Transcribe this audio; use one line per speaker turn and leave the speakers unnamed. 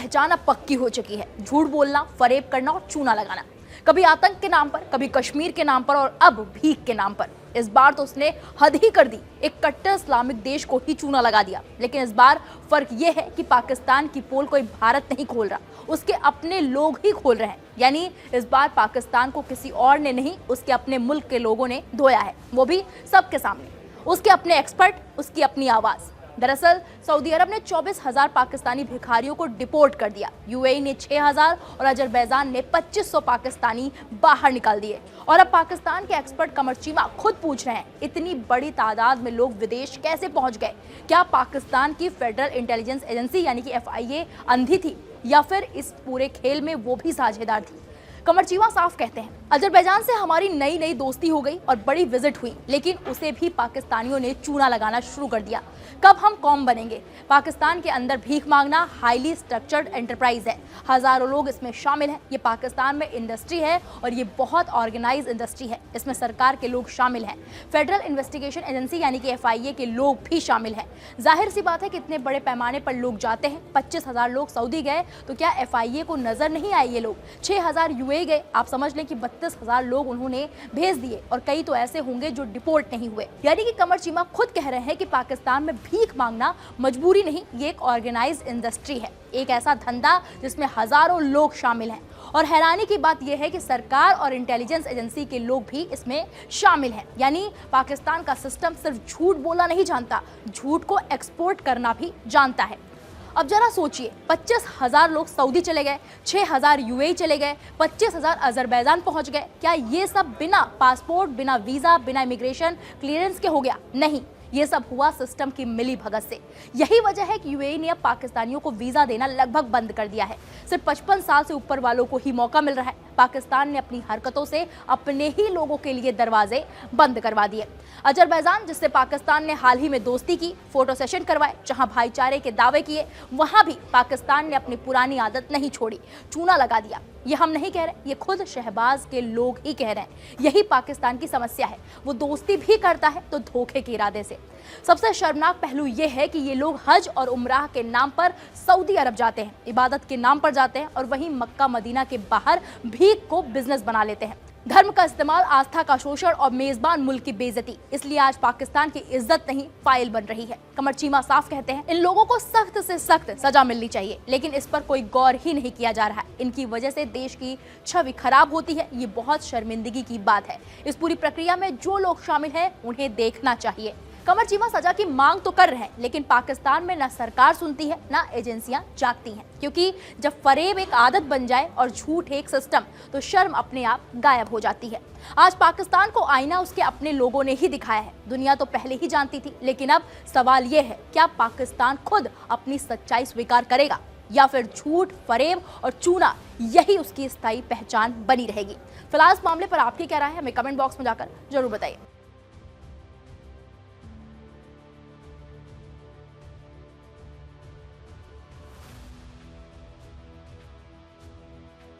पहचान अब पक्की हो चुकी है। झूठ बोलना, फरेब करना और चूना लगाना, कभी आतंक के नाम पर, कभी कश्मीर के नाम पर और अब भीख के नाम पर। इस बार तो उसने हद ही कर दी, एक कट्टर इस्लामिक देश को ही चूना लगा दिया। लेकिन इस बार फर्क यह है कि पाकिस्तान की पोल कोई भारत नहीं खोल रहा, उसके अपने लोग ही खोल रहे हैं। यानी इस बार पाकिस्तान को किसी और ने नहीं, उसके अपने मुल्क के लोगों ने धोया है, वो भी सबके सामने। उसके अपने एक्सपर्ट, उसकी अपनी आवाज। दरअसल सऊदी अरब ने 24,000 पाकिस्तानी भिखारियों को डिपोर्ट कर दिया, यूएई ने 6,000 और अजरबैजान ने 2,500 पाकिस्तानी बाहर निकाल दिए। और अब पाकिस्तान के एक्सपर्ट कमर चीमा खुद पूछ रहे हैं, इतनी बड़ी तादाद में लोग विदेश कैसे पहुंच गए? क्या पाकिस्तान की फेडरल इंटेलिजेंस एजेंसी यानी कि FIA अंधी थी, या फिर इस पूरे खेल में वो भी साझेदार थी? कमर चीमा साफ कहते हैं, अजरबैजान से हमारी नई नई दोस्ती हो गई और बड़ी विजिट हुई, लेकिन उसे भी पाकिस्तानियों ने चूना लगाना शुरू कर दिया। कब हम कौम बनेंगे? पाकिस्तान के अंदर भीख मांगना हाईली स्ट्रक्चर्ड एंटरप्राइज है, हजारों लोग इसमें शामिल हैं। ये पाकिस्तान में इंडस्ट्री है और ये बहुत ऑर्गेनाइज इंडस्ट्री है, इसमें सरकार के लोग शामिल हैं, फेडरल इन्वेस्टिगेशन एजेंसी यानी कि FIA के लोग भी शामिल हैं। जाहिर सी बात है कि इतने बड़े पैमाने पर लोग जाते हैं। 25,000 लोग सऊदी गए तो क्या FIA को नजर नहीं आए ये लोग? 6,000 UAE गए, आप समझ लें कि 32,000 लोग उन्होंने भेज दिए, और कई तो ऐसे होंगे जो डिपोर्ट नहीं हुए। यानी कि कमर चीमा खुद कह रहे हैं कि पाकिस्तान में भीख मांगना मजबूरी नहीं, ये एक ऑर्गेनाइज्ड इंडस्ट्री है, एक ऐसा धंधा जिसमें हजारों लोग शामिल हैं। और हैरानी की बात यह है कि सरकार और इंटेलिजेंस एजेंसी के लोग भी इसमें शामिल हैं। यानी पाकिस्तान का सिस्टम सिर्फ झूठ बोलना नहीं जानता, झूठ को एक्सपोर्ट करना भी जानता है। अब जरा सोचिए, 25,000 लोग सऊदी चले गए, 6,000 UAE चले गए, 25,000 अजरबैजान पहुंच गए। क्या ये सब बिना पासपोर्ट, बिना वीजा, बिना इमिग्रेशन क्लियरेंस के हो गया? नहीं, ये सब हुआ सिस्टम की मिली भगत से। यही वजह है कि UAE ने अब पाकिस्तानियों को वीजा देना लगभग बंद कर दिया है। सिर्फ 55 साल से ऊपर वालों को ही मौका मिल रहा है। पाकिस्तान ने अपनी हरकतों से अपने ही लोगों के लिए दरवाजे बंद करवा दिए। अजरबैजान, जिससे पाकिस्तान ने हाल ही में दोस्ती की, फोटो सेशन करवाए, जहां भाईचारे के दावे किए, वहां भी पाकिस्तान ने अपनी पुरानी आदत नहीं छोड़ी, चूना लगा दिया। ये हम नहीं कह रहे, ये खुद शहबाज के लोग ही कह रहे हैं। यही पाकिस्तान की समस्या है, वो दोस्ती भी करता है तो धोखे के इरादे से। सबसे शर्मनाक पहलू ये है कि ये लोग हज और उम्राह के नाम पर सऊदी अरब जाते हैं, इबादत के नाम पर जाते हैं, और वहीं मक्का मदीना के बाहर भीख को बिजनेस बना लेते हैं। धर्म का इस्तेमाल, आस्था का शोषण और मेजबान मुल्क की बेइज्जती। इसलिए आज पाकिस्तान की इज्जत नहीं, फाइल बन रही है। कमर चीमा साफ कहते हैं, इन लोगों को सख्त से सख्त सजा मिलनी चाहिए, लेकिन इस पर कोई गौर ही नहीं किया जा रहा है। इनकी वजह से देश की छवि खराब होती है, ये बहुत शर्मिंदगी की बात है। इस पूरी प्रक्रिया में जो लोग शामिल हैं उन्हें देखना चाहिए। कमर चीमा सजा की मांग तो कर रहे हैं, लेकिन पाकिस्तान में ना सरकार सुनती है, ना एजेंसियां जागती हैं। क्योंकि जब फरेब एक आदत बन जाए और झूठ एक सिस्टम, तो शर्म अपने आप गायब हो जाती है। आज पाकिस्तान को आईना उसके अपने लोगों ने ही दिखाया है। दुनिया तो पहले ही जानती थी, लेकिन अब सवाल यह है, क्या पाकिस्तान खुद अपनी सच्चाई स्वीकार करेगा, या फिर झूठ, फरेब और चूना यही उसकी स्थायी पहचान बनी रहेगी? फिलहाल इस मामले पर आपकी क्या राय है, हमें कमेंट बॉक्स में जाकर जरूर बताइए।